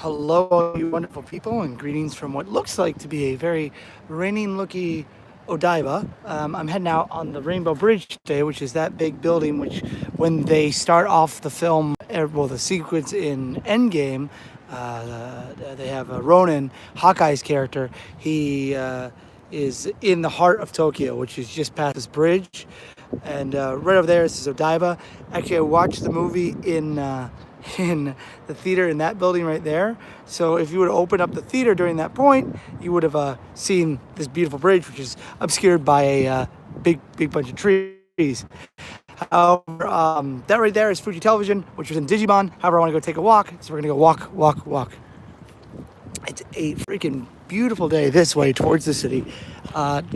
Hello, all you wonderful people, and greetings from what looks like to be a very raining-looking Odaiba. I'm heading out on the Rainbow Bridge today, which is that big building. Which, when they start off the film, well, the sequence in Endgame, they have Ronin, Hawkeye's character. He is in the heart of Tokyo, which is just past this bridge, and right over there is Odaiba. Actually, I watched the movie in in the theater in that building right there. So if you would open up the theater during that point, you would have seen this beautiful bridge, which is obscured by a big bunch of trees. However, that right there is Fuji Television, which was in Digimon. However, I want to go take a walk, so we're gonna go walk. It's a freaking beautiful day this way towards the city,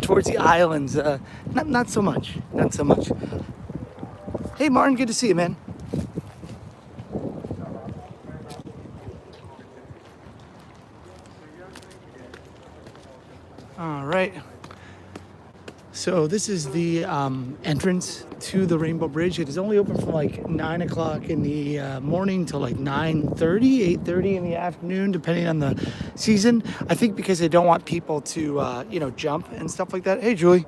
towards the islands. Not so much, not so much. Hey, Martin, good to see you, man. All right. So this is the entrance to the Rainbow Bridge. It is only open from like 9 o'clock in the morning till like 9:30, 8:30 in the afternoon, depending on the season. I think because they don't want people to, jump and stuff like that. Hey, Julie.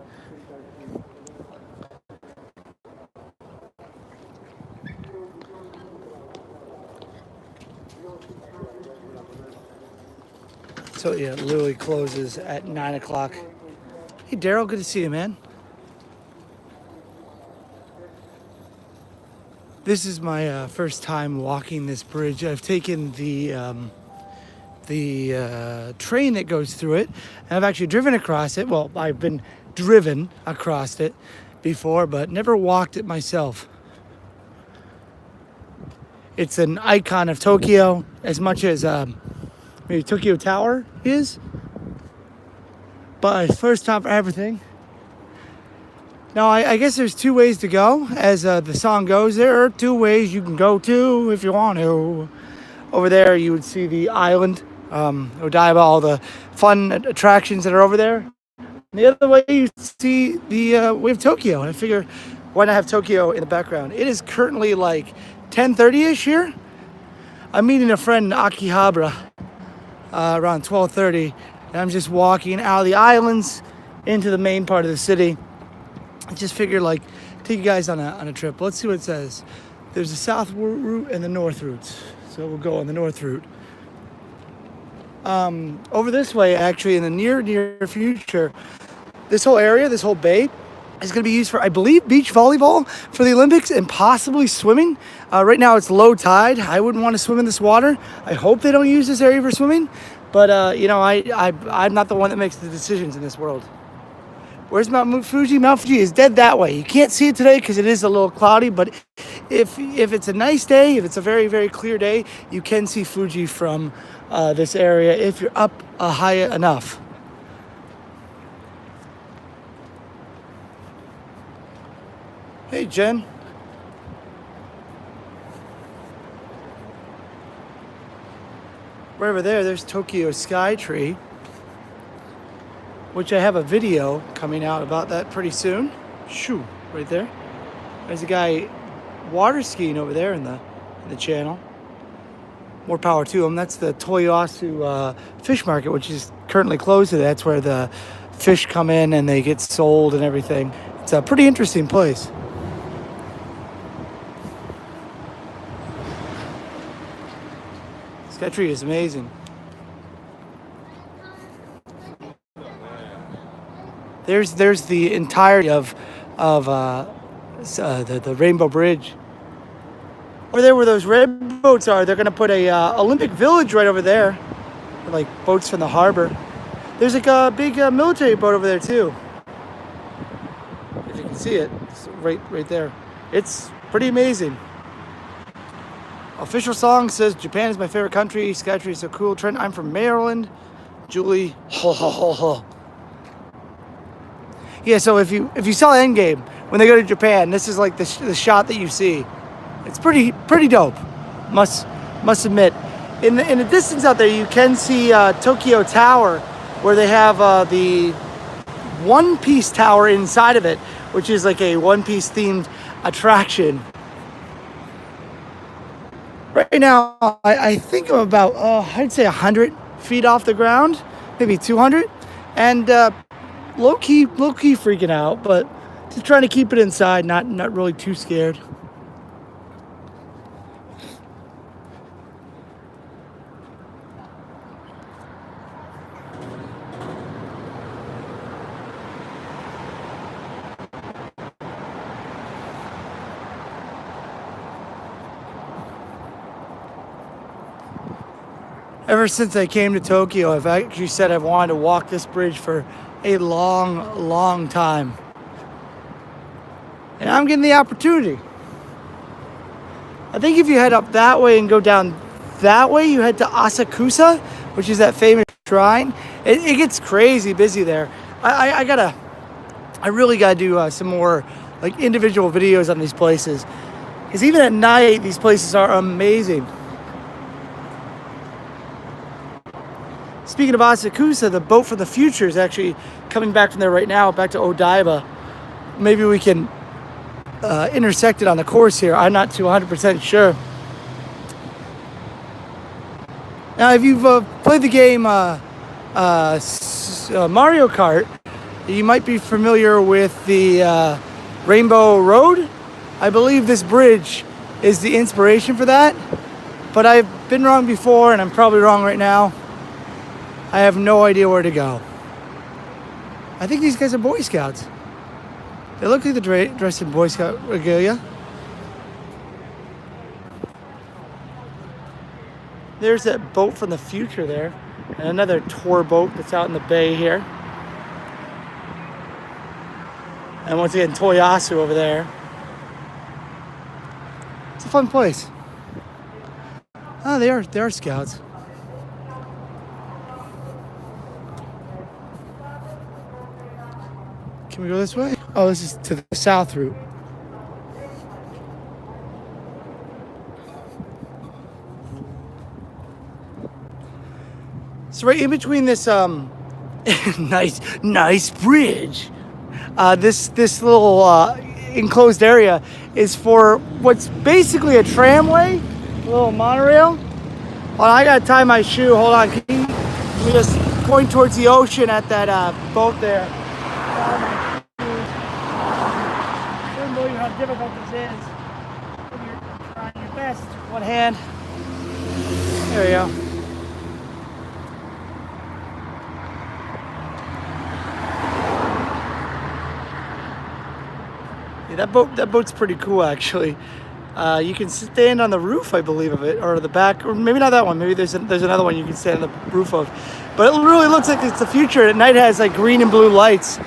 So yeah, it literally closes at 9 o'clock. Hey, Daryl, good to see you, man. This is my first time walking this bridge. I've taken the train that goes through it, and I've actually driven across it. Well, I've been driven across it before, but never walked it myself. It's an icon of Tokyo as much as maybe Tokyo Tower is, but first time for everything. Now, I guess there's two ways to go. As the song goes, there are two ways you can go to if you want to. Over there, you would see the island, Odaiba, all the fun attractions that are over there. And the other way, you see the we have Tokyo. And I figure, why not have Tokyo in the background? It is currently like 10:30ish here. I'm meeting a friend in Akihabara around 12:30, and I'm just walking out of the islands into the main part of the city. I just figured, like, take you guys on a trip. Let's see what it says. There's the south route and the north routes. So we'll go on the north route. Over this way, actually, in the near future, this whole area, this whole bay, is going to be used for, I believe, beach volleyball for the Olympics and possibly swimming. Right now, it's low tide. I wouldn't want to swim in this water. I hope they don't use this area for swimming. But, I'm not the one that makes the decisions in this world. Where's Mount Fuji? Mount Fuji is dead that way. You can't see it today because it is a little cloudy, but if it's a nice day, if it's a very, very clear day, you can see Fuji from this area if you're up high enough. Hey, Jen. Right over there, there's Tokyo Skytree, which I have a video coming out about that pretty soon. Shoo, right there. There's a guy water skiing over there in the channel. More power to him. That's the Toyosu fish market, which is currently closed today. That's where the fish come in and they get sold and everything. It's a pretty interesting place. Skytree is amazing. There's the entirety of the Rainbow Bridge. Over there where those red boats are, they're going to put a Olympic Village right over there. Like boats from the harbor. There's like a big military boat over there too. If you can see it, it's right there. It's pretty amazing. Official song says, Japan is my favorite country. Skytree is so cool. Trent, I'm from Maryland. Julie, ho ho ho ho. Yeah, so if you saw Endgame, when they go to Japan, this is like the shot that you see. It's pretty dope, must admit. In the distance out there, you can see Tokyo Tower, where they have the One Piece Tower inside of it, which is like a One Piece themed attraction. Right now, I think I'm about, I'd say 100 feet off the ground, maybe 200, and low key freaking out, but just trying to keep it inside, not really too scared. Ever since I came to Tokyo, I've actually said I've wanted to walk this bridge for a long time. And I'm getting the opportunity. I think if you head up that way and go down that way, you head to Asakusa, which is that famous shrine. It gets crazy busy there. I really gotta do some more like individual videos on these places. Because even at night, these places are amazing. Speaking of Asakusa, the boat for the future is actually coming back from there right now, back to Odaiba. Maybe we can intersect it on the course here. I'm not too 100% sure. Now, if you've played the game Mario Kart, you might be familiar with the Rainbow Road. I believe this bridge is the inspiration for that, but I've been wrong before, and I'm probably wrong right now. I have no idea where to go. I think these guys are Boy Scouts. They look like they're dressed in Boy Scout regalia. There's that boat from the future there. And another tour boat that's out in the bay here. And once again, Toyasu over there. It's a fun place. Oh, they are scouts. Can we go this way? Oh, this is to the south route. So right in between this nice bridge, this little enclosed area is for what's basically a tramway, a little monorail. Well, I gotta tie my shoe. Hold on. Can you just point towards the ocean at that boat there? I don't believe how difficult this is. You're trying your best. One hand. There we go. Yeah, that boat's pretty cool actually. You can stand on the roof, I believe, of it, or the back, or maybe not that one. Maybe there's another one you can stand on the roof of. But it really looks like it's the future. At night it has like green and blue lights.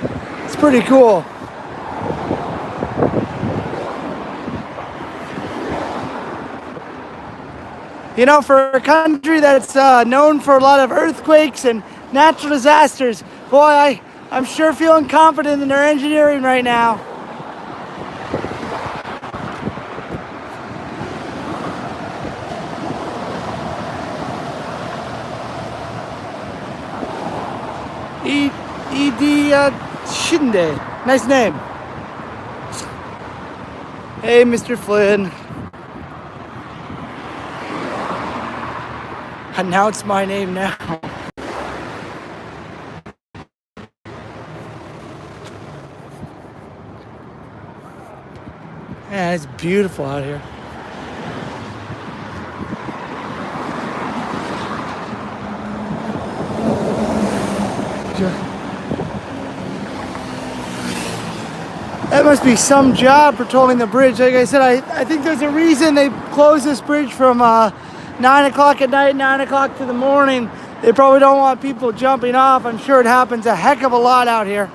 It's pretty cool. You know, for a country that's known for a lot of earthquakes and natural disasters, boy, I'm sure feeling confident in their engineering right now. E.D. Shinde. Nice name. Hey, Mr. Flynn. Announce my name now. Yeah, it's beautiful out here. That must be some job patrolling the bridge. Like I said, I think there's a reason they closed this bridge from 9 o'clock at night, 9 o'clock to the morning. They probably don't want people jumping off. I'm sure it happens a heck of a lot out here.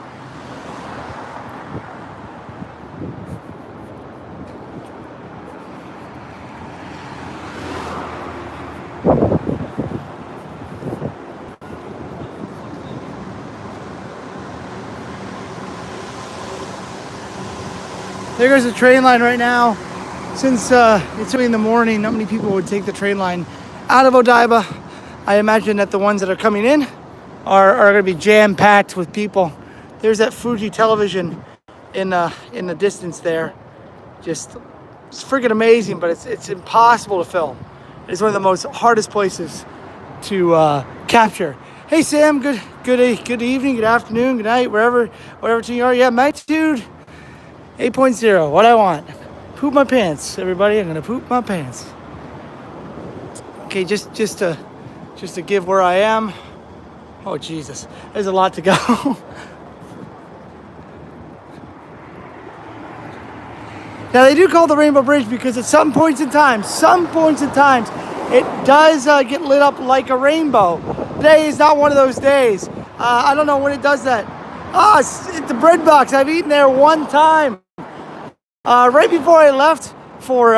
There goes the train line right now. Since it's early in the morning, not many people would take the train line out of Odaiba. I imagine that the ones that are coming in are going to be jam-packed with people. There's that Fuji television in the distance there. It's freaking amazing, but it's impossible to film. It's one of the most hardest places to capture. Hey Sam, good evening, good afternoon, good night, wherever you are. Yeah, magnitude 8.0. What I want? Poop my pants, everybody. I'm gonna poop my pants. Okay, just to give where I am. Oh Jesus, there's a lot to go. Now they do call the Rainbow Bridge because at some points in time, it does get lit up like a rainbow. Today is not one of those days. I don't know when it does that. It's the bread box. I've eaten there one time. Right before I left for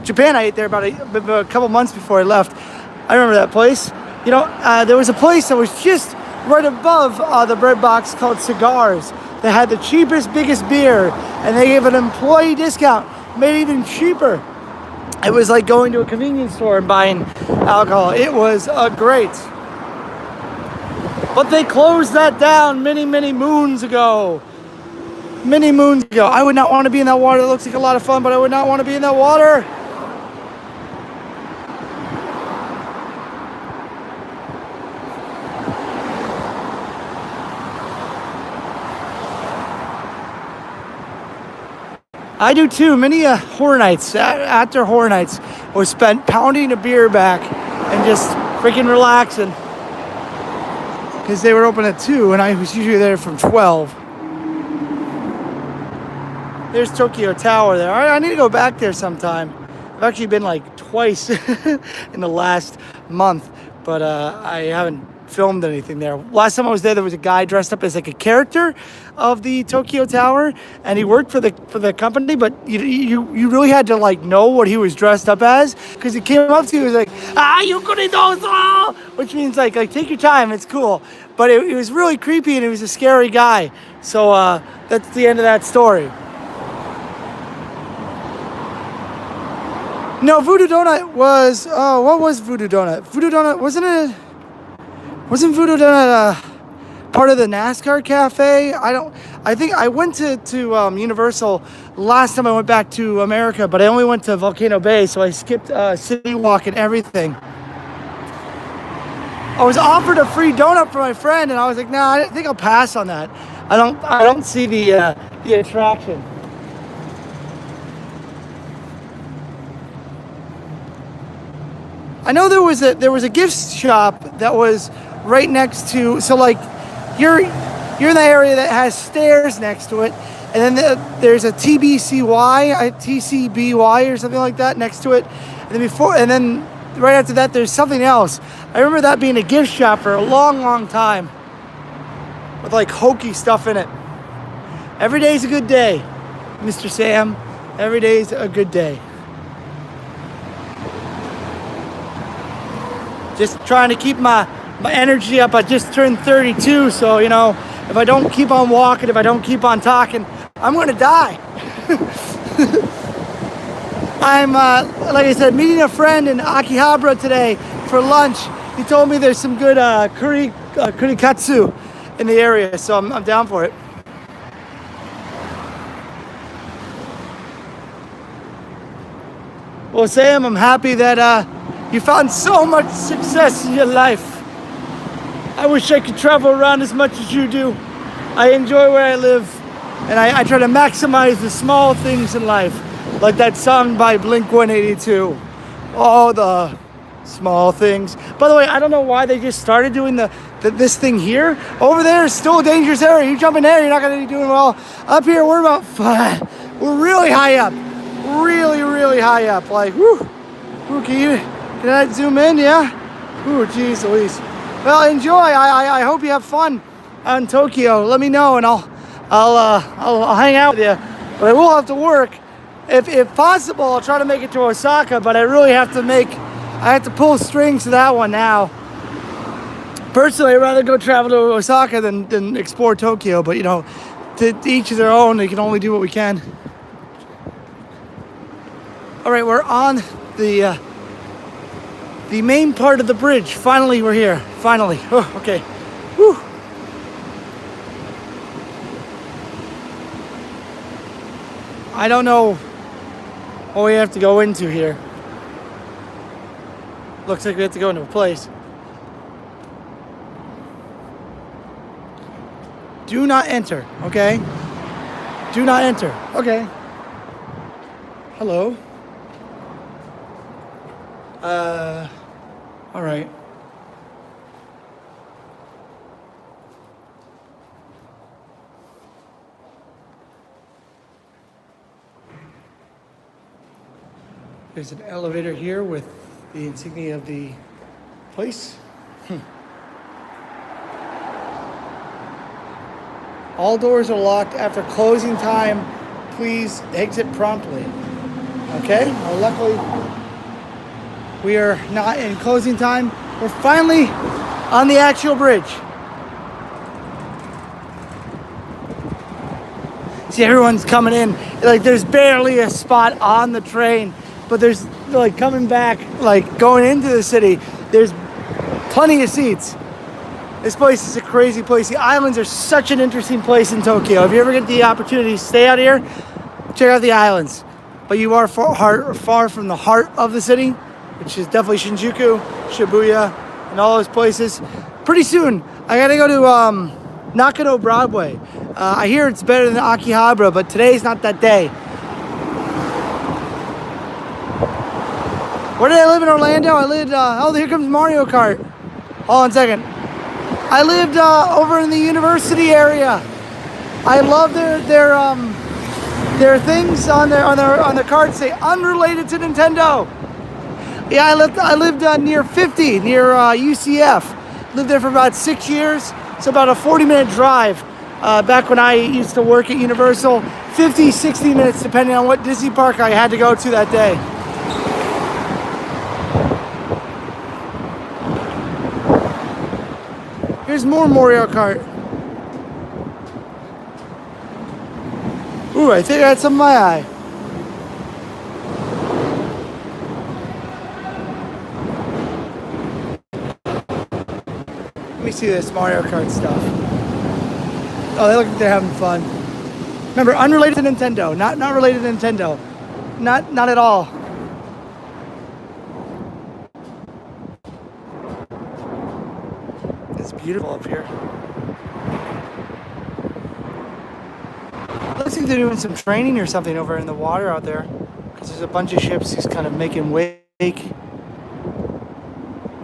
Japan. I ate there about a couple months before I left. I remember that place. You know, there was a place that was just right above the bread box called Cigars. They had the cheapest, biggest beer, and they gave an employee discount, made it even cheaper. It was like going to a convenience store and buying alcohol. It was great. But they closed that down many moons ago. Many moons ago. I would not want to be in that water. It looks like a lot of fun, but I would not want to be in that water. I do too. Many horror nights, after horror nights, was spent pounding a beer back and just freaking relaxing. Because they were open at 2 and I was usually there from 12. There's Tokyo Tower there. I need to go back there sometime. I've actually been like twice in the last month, but I haven't filmed anything there. Last time I was there was a guy dressed up as like a character of the Tokyo Tower, and he worked for the company, but you really had to like know what he was dressed up as, because he came up to you and was like, you could do, which means like take your time, it's cool. But it was really creepy and he was a scary guy. So that's the end of that story. No, Voodoo Donut was, what was Voodoo Donut? Voodoo Donut, wasn't Voodoo Donut part of the NASCAR cafe? I think I went to Universal last time I went back to America, but I only went to Volcano Bay, so I skipped City Walk and everything. I was offered a free donut for my friend, and I was like, nah, I think I'll pass on that. I don't see the attraction. I know there was a gift shop that was right next to, so like you're in the area that has stairs next to it, and then there's a TCBY or something like that next to it, and then right after that there's something else. I remember that being a gift shop for a long time with like hokey stuff in it. Every day's a good day, Mr. Sam. Every day's a good day. Just trying to keep my energy up. I just turned 32, so you know, if I don't keep on walking, if I don't keep on talking, I'm gonna die. I'm like I said, meeting a friend in Akihabara today for lunch. He told me there's some good kurikatsu in the area, so I'm down for it. Well, Sam, I'm happy that you found so much success in your life. I wish I could travel around as much as you do. I enjoy where I live, and I try to maximize the small things in life, like that song by Blink-182. All the small things. By the way, I don't know why they just started doing this thing here. Over there is still a dangerous area. You jump in there, you're not going to be doing well. Up here, we're we're really high up. Really high up. Like, whoo. Ooh, can I zoom in? Yeah? Ooh, geez Louise. Well, enjoy. I hope you have fun out in Tokyo. Let me know, and I'll hang out with you. But I will have to work. If possible, I'll try to make it to Osaka, but I really have to pull strings to that one now. Personally, I'd rather go travel to Osaka than explore Tokyo, but you know, to each of their own. They can only do what we can. All right, we're on the main part of the bridge. Finally, we're here. Finally. Oh, okay. Whew. I don't know what we have to go into here. Looks like we have to go into a place. Do not enter, okay? Do not enter, okay. Hello. All right. There's an elevator here with the insignia of the place. All doors are locked after closing time. Please exit promptly. Okay, well, luckily we are not in closing time. We're finally on the actual bridge. See, everyone's coming in. Like, there's barely a spot on the train, but there's, like, coming back, like, going into the city, there's plenty of seats. This place is a crazy place. The islands are such an interesting place in Tokyo. If you ever get the opportunity to stay out here, check out the islands. But you are far from the heart of the city, which is definitely Shinjuku, Shibuya, and all those places. Pretty soon, I gotta go to Nakano Broadway. I hear it's better than Akihabara, but today's not that day. Where did I live in Orlando? I lived, oh, here comes Mario Kart. Hold on a second. I lived over in the university area. I love their things on their cards say unrelated to Nintendo. Yeah, I lived near 50, near UCF. Lived there for about 6 years. It's about a 40-minute drive. Back when I used to work at Universal, 50, 60 minutes depending on what Disney park I had to go to that day. Here's more Mario Kart. Ooh, I think I had some in my eye. Let me see this Mario Kart stuff. Oh, they look like they're having fun. Remember, unrelated to Nintendo, not related to Nintendo. Not at all. It's beautiful up here. Looks like they're doing some training or something over in the water out there, because there's a bunch of ships just kind of making wake.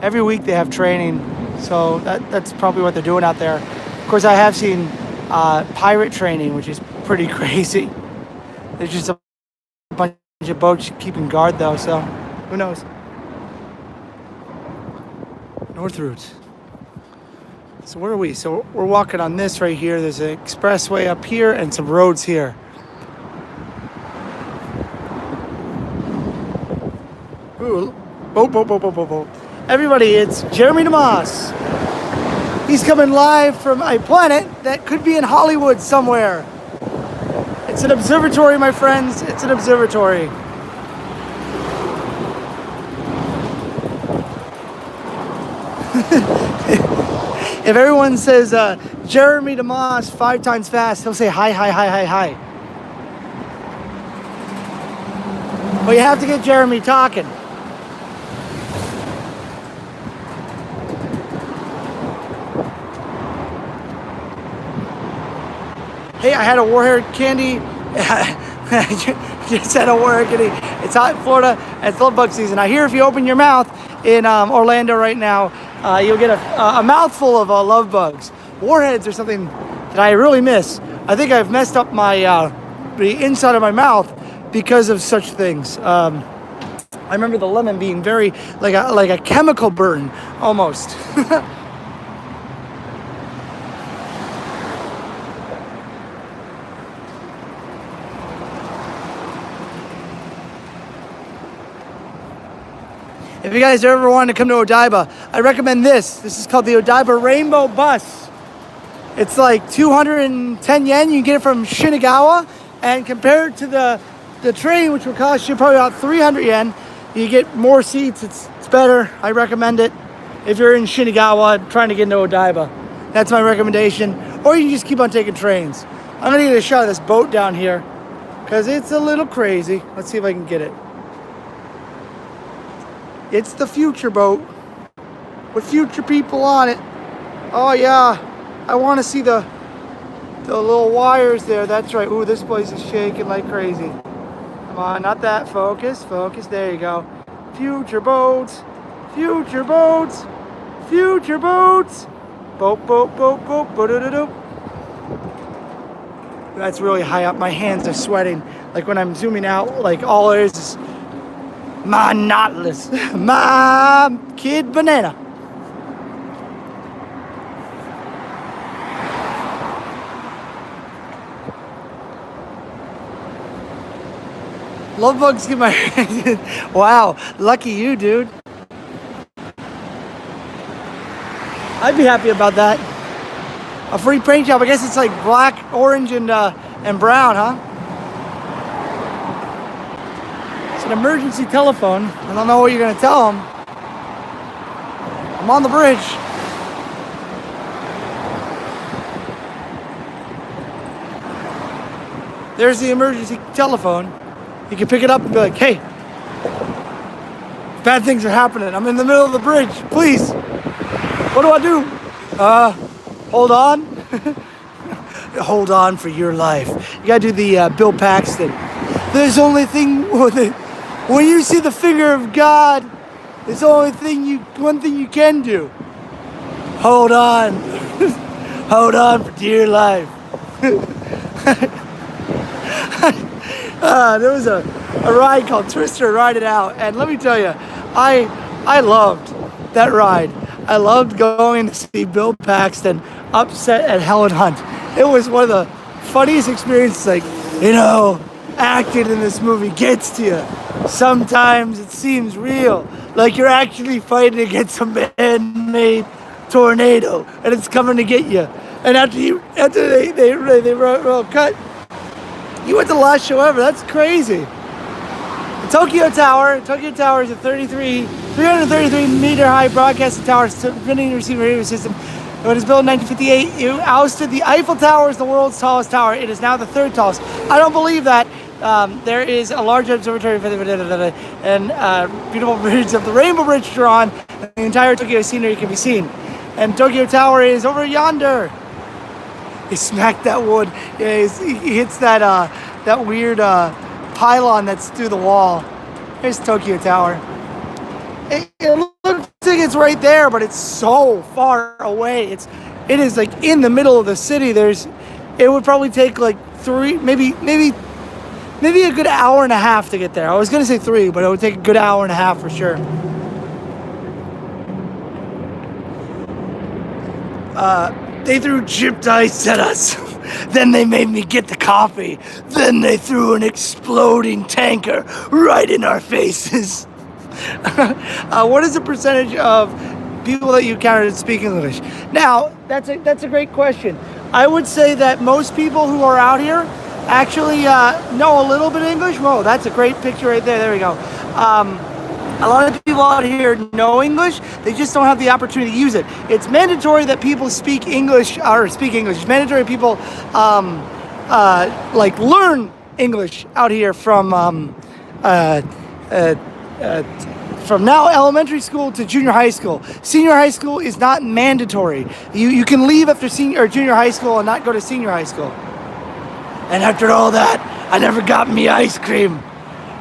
Every week they have training, so that's probably what they're doing out there. Of course, I have seen pirate training, which is pretty crazy. There's just a bunch of boats keeping guard though, so who knows? North route. So where are we? So we're walking on this right here. There's an expressway up here and some roads here. Ooh, boat. Everybody, it's Jeremy DeMoss. He's coming live from a planet that could be in Hollywood somewhere. It's an observatory, my friends. It's an observatory. If everyone says Jeremy DeMoss 5 times fast, he'll say hi. But you have to get Jeremy talking. Hey, I had a warhead candy. Just had a warhead candy. It's hot in Florida, and it's love bug season. I hear if you open your mouth in Orlando right now, you'll get a mouthful of love bugs. Warheads are something that I really miss. I think I've messed up my the inside of my mouth because of such things. I remember the lemon being very like a chemical burn almost. If you guys ever want to come to Odaiba, I recommend this. This is called the Odaiba Rainbow Bus. It's like 210 yen. You can get it from Shinagawa. And compared to the train, which would cost you probably about 300 yen, you get more seats. It's better. I recommend it if you're in Shinagawa trying to get into Odaiba. That's my recommendation. Or you can just keep on taking trains. I'm going to get a shot of this boat down here, because it's a little crazy. Let's see if I can get it. It's the future boat with future people on it. Oh yeah, I want to see the little wires there. That's right. Ooh, this place is shaking like crazy. Come on, not that. Focus, focus. There you go. Future boats, future boats, future boats. Boat, boat, boat, boat, boat. That's really high up. My hands are sweating. Like when I'm zooming out, like all there is my Nautilus, my Kid Banana. Love bugs get my wow, lucky you, dude. I'd be happy about that. A free paint job. I guess it's like black, orange, and brown, huh? It's an emergency telephone. I don't know what you're gonna tell them. I'm on the bridge. There's the emergency telephone. You can pick it up and be like, hey, bad things are happening. I'm in the middle of the bridge. Please. What do I do? Hold on. Hold on for your life. You gotta do the Bill Paxton. There's only thing when you see the finger of God, there's only one thing you can do. Hold on. Hold on for dear life. There was a ride called Twister Ride It Out, and let me tell you, I loved that ride. I loved going to see Bill Paxton upset at Helen Hunt. It was one of the funniest experiences. Like, acting in this movie gets to you. Sometimes it seems real, like you're actually fighting against a man-made tornado, and it's coming to get you. And after they roll cut, you went to the last show ever. That's crazy. The Tokyo Tower is a 333 meter high broadcasting tower, spinning receiver radio system. It was built in 1958. It ousted the Eiffel Tower as the world's tallest tower. It is now the third tallest. I don't believe that. There is a large observatory and beautiful bridge of the Rainbow Bridge drawn. The entire Tokyo scenery can be seen. And Tokyo Tower is over yonder. He smacked that wood. Yeah, he hits that weird pylon that's through the wall. There's Tokyo Tower. It looks like it's right there, but it's so far away. It is like in the middle of the city. It would probably take like maybe a good hour and a half to get there. I was gonna say 3, but it would take a good hour and a half for sure. They threw chipped ice at us. Then they made me get the coffee. Then they threw an exploding tanker right in our faces. What is the percentage of people that you encountered that speak English? Now, that's a great question. I would say that most people who are out here actually know a little bit of English. Whoa, that's a great picture right there. There we go. A lot of people out here know English. They just don't have the opportunity to use it. It's mandatory that people speak English. It's mandatory people learn English out here from now elementary school to junior high school. Senior high school is not mandatory. You can leave after junior high school and not go to senior high school. And after all that, I never got me ice cream.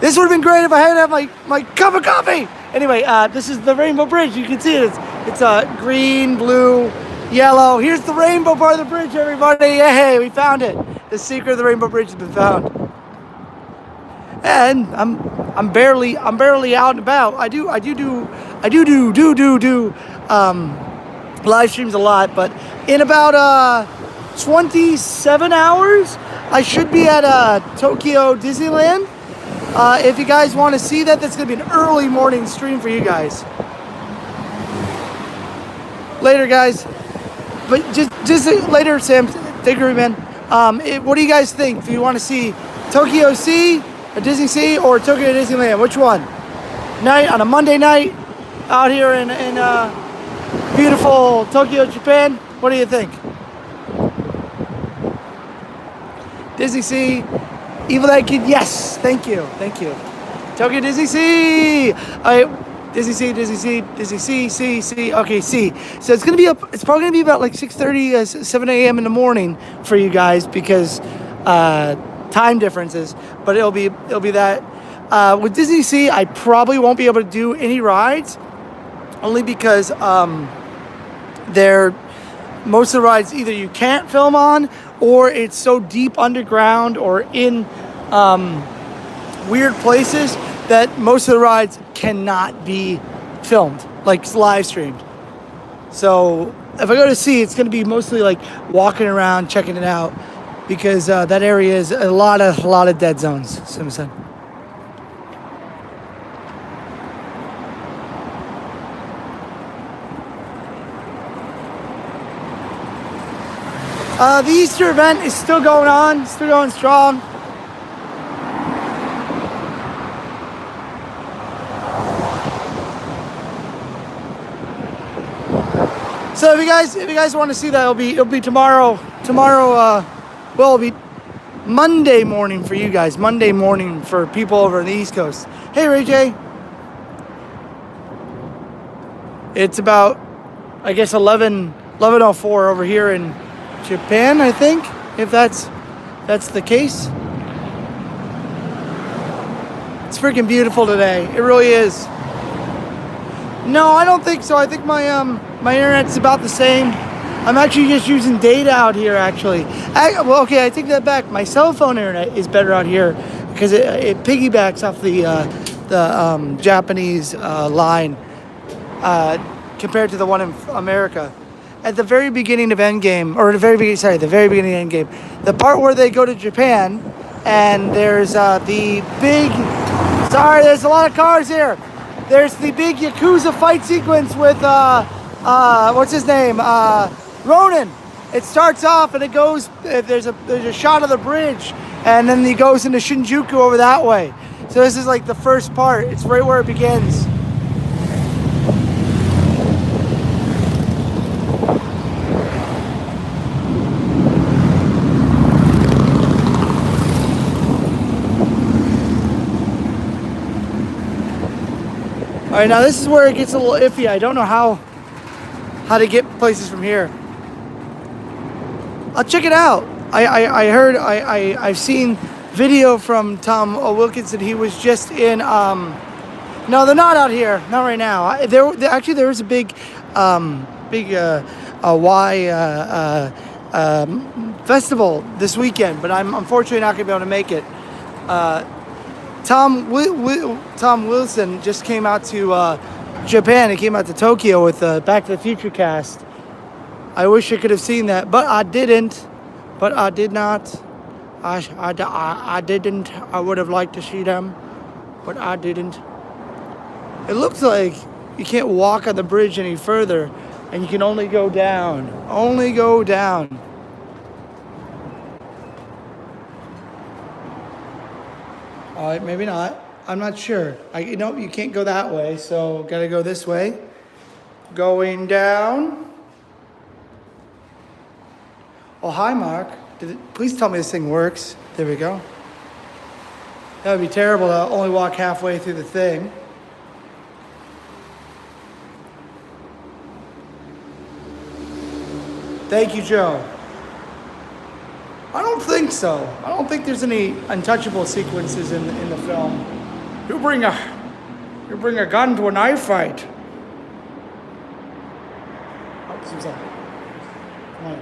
This would have been great if I had to have my cup of coffee. Anyway, this is the Rainbow Bridge. You can see it. It's green, blue, yellow. Here's the rainbow part of the bridge, everybody. Yay, we found it. The secret of the Rainbow Bridge has been found. And I'm barely out and about. I do live streams a lot, but in about 27 hours, I should be at Tokyo Disneyland. If you guys want to see that, that's going to be an early morning stream for you guys. Later, guys. But just later, Sam. Take care, man. What do you guys think? Do you want to see Tokyo Sea, or Disney Sea, or Tokyo Disneyland? Which one? Night on a Monday night out here in beautiful Tokyo, Japan. What do you think? Disney Sea, Evil Dead Kid, yes. Thank you. Thank you. Tokyo Disney Sea. All right. Disney Sea, Disney Sea, Disney Sea, C. Okay, C. So it's gonna be up. It's probably gonna be about like 6:30, 7 a.m. in the morning for you guys because time differences. But it'll be that. With Disney Sea, I probably won't be able to do any rides, only because they're most of the rides either you can't film on or it's so deep underground or in weird places that most of the rides cannot be filmed, like live streamed. So if I go to sea, it's going to be mostly like walking around, checking it out, because that area is a lot of dead zones. Simpson. The Easter event is still going on, still going strong. So if you guys want to see that, it'll be tomorrow. Well, it'll be Monday morning for you guys. Monday morning for people over on the East Coast. Hey, Ray J. It's about, I guess, 11:04 over here in Japan, I think, if that's the case. It's freaking beautiful today. It really is. No, I don't think so. I think my internet's about the same. I'm actually just using data out here. Actually, well, okay, I take that back. My cell phone internet is better out here because it piggybacks off the Japanese line compared to the one in America. At the very beginning of Endgame, or the very beginning of Endgame, the part where they go to Japan, and there's the big. Sorry, there's a lot of cars here. There's the big Yakuza fight sequence with what's his name? Ronin. It starts off and it goes. There's a shot of the bridge, and then he goes into Shinjuku over that way. So this is like the first part. It's right where it begins. All right, now this is where it gets a little iffy. I don't know how to get places from here. I'll check it out. I've seen video from Tom Wilkinson. He was just in. No, they're not out here. Not right now. There was a big festival this weekend, but I'm unfortunately not gonna be able to make it. Tom Wilson just came out to Japan. He came out to Tokyo with Back to the Future cast. I wish I could have seen that, but I didn't. But I did not. I didn't. I would have liked to see them, but I didn't. It looks like you can't walk on the bridge any further, and you can only go down. Only go down. Maybe not. I'm not sure. Nope, you can't go that way, so gotta go this way. Going down. Oh, hi, Mark. Please tell me this thing works. There we go. That would be terrible to only walk halfway through the thing. Thank you, Joe. I don't think so. I don't think there's any untouchable sequences in the film. You bring a gun to a knife fight. Oh, Susan. Come on.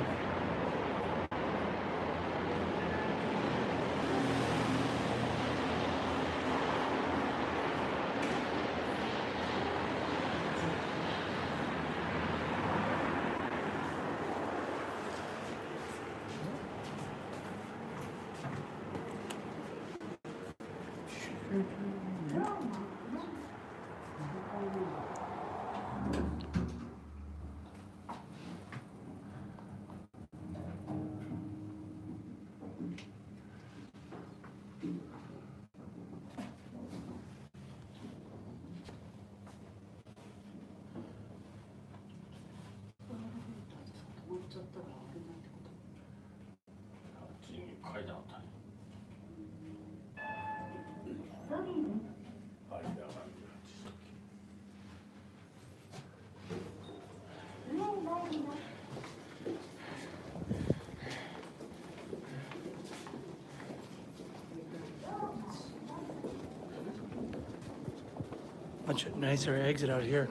Much nicer exit out here.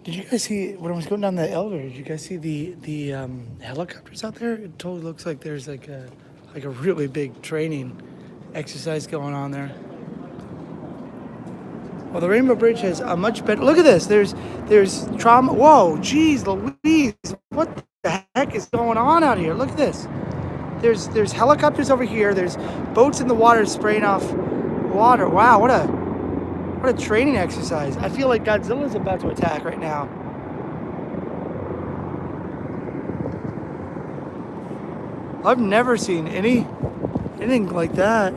Did you guys see when I was going down the elevator? Did you guys see the helicopters out there? It totally looks like there's like a really big training exercise going on there. Well, the Rainbow Bridge has a much better. Look at this. There's trauma. Whoa, geez, Louise, what the heck is going on out here? Look at this. There's helicopters over here. There's boats in the water spraying off water. Wow, what a training exercise. I feel like Godzilla's about to attack right now. I've never seen anything like that.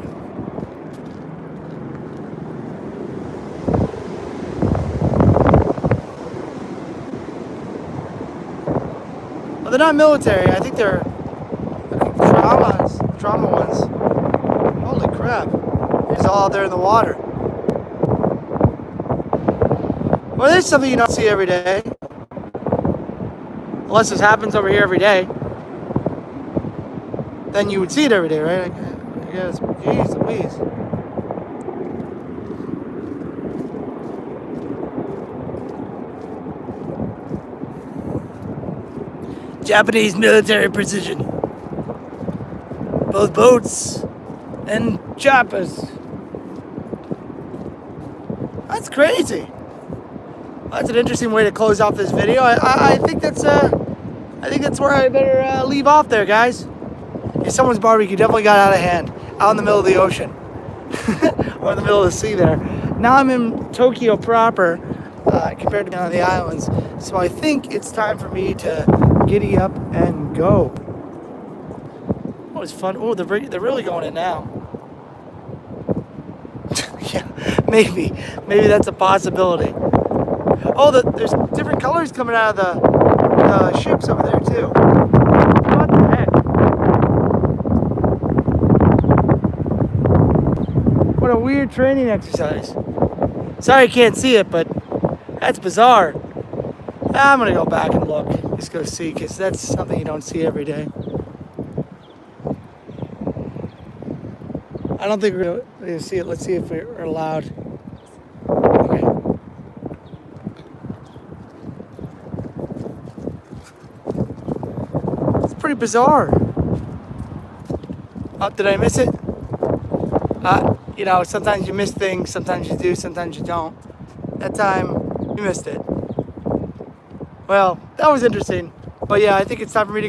Well, they're not military. I think they're trauma ones. Holy crap. It's all out there in the water. Well, there's something you don't see every day. Unless this happens over here every day. Then you would see it every day, right? I guess. Jeez Louise. Japanese military precision. Both boats and choppers. That's crazy. That's an interesting way to close off this video. I think that's where I better leave off there, guys. If someone's barbecue definitely got out of hand, out in the middle of the ocean, or in the middle of the sea there. Now I'm in Tokyo proper, compared to on the islands. So I think it's time for me to giddy up and go. Oh, it's fun. Oh, they're really going in now. Yeah, maybe that's a possibility. Oh, there's different colors coming out of the ships over there too. What the heck? What a weird training exercise. Sorry I can't see it, but that's bizarre. I'm gonna go back and look. Just go see, because that's something you don't see every day. I don't think we're gonna see it. Let's see if we're allowed. Okay. It's pretty bizarre. Oh, did I miss it? You know, sometimes you miss things, sometimes you do, sometimes you don't. That time, you missed it. Well, that was interesting. But yeah, I think it's time for me to